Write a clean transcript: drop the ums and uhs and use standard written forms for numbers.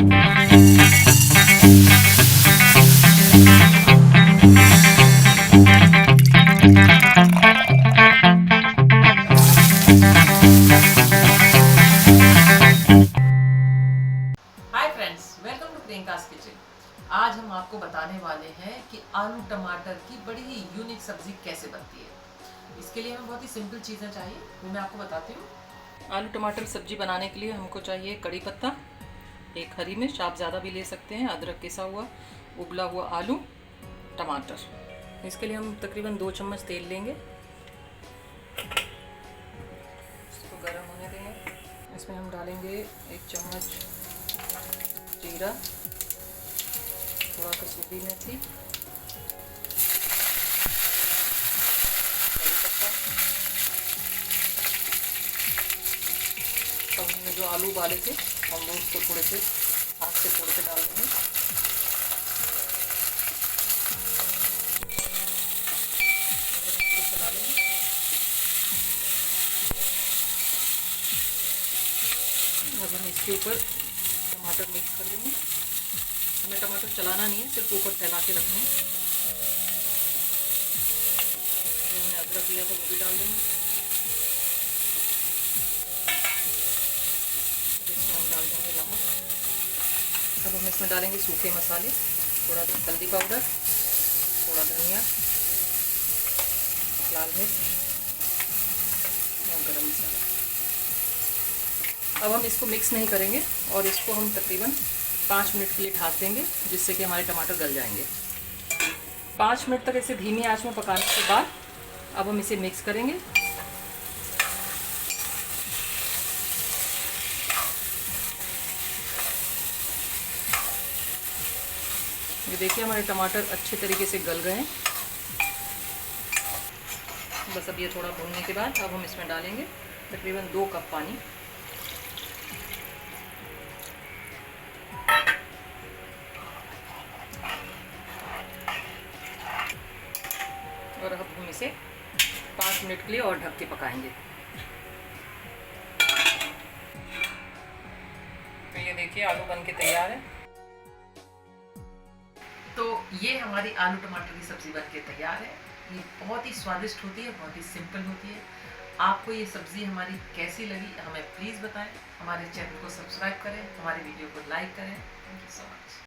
Friends, welcome to Priyanka's kitchen. आज हम आपको बताने वाले हैं कि आलू टमाटर की बड़ी ही यूनिक सब्जी कैसे बनती है। इसके लिए हमें बहुत ही सिंपल चीज़ें चाहिए, वो मैं आपको बताती हूँ। आलू टमाटर सब्जी बनाने के लिए हमको चाहिए कड़ी पत्ता, एक हरी मिर्च, आप ज़्यादा भी ले सकते हैं, अदरक पिसा हुआ, उबला हुआ आलू, टमाटर। इसके लिए हम तकरीबन 2 चम्मच तेल लेंगे, इसको गर्म होने देंगे। इसमें हम डालेंगे 1 चम्मच जीरा, थोड़ा कसूरी मेथी, कड़ी पत्ता। अब हमने जो आलू उबाले थे हम वो उसको थोड़े से हाथ से थोड़े से डाल देंगे। चला लेंगे। अब हम इसके ऊपर टमाटर मिक्स कर देंगे। हमें टमाटर चलाना नहीं है, सिर्फ ऊपर फैला के रखना है। जो हमने अदरक लिया था वो भी डाल देंगे। इसमें हम डाल देंगे नमक। अब हम इसमें डालेंगे सूखे मसाले, थोड़ा हल्दी पाउडर, थोड़ा धनिया, लाल मिर्च और गरम मसाला। अब हम इसको मिक्स नहीं करेंगे और इसको हम तकरीबन 5 मिनट के लिए ढक देंगे, जिससे कि हमारे टमाटर गल जाएंगे। 5 मिनट तक इसे धीमी आंच में पकाने के बाद अब हम इसे मिक्स करेंगे। ये देखिए हमारे टमाटर अच्छे तरीके से गल गए हैं। बस अब ये थोड़ा भूनने के बाद अब हम इसमें डालेंगे तकरीबन 2 कप पानी। और अब हम इसे 5 मिनट के लिए और ढक के पकाएंगे। तो ये देखिए आलू बन के तैयार है। तो ये हमारी आलू टमाटर की सब्ज़ी बन के तैयार है। ये बहुत ही स्वादिष्ट होती है, बहुत ही सिंपल होती है। आपको ये सब्ज़ी हमारी कैसी लगी हमें प्लीज़ बताएं। हमारे चैनल को सब्सक्राइब करें, हमारे वीडियो को लाइक करें। Thank you so much.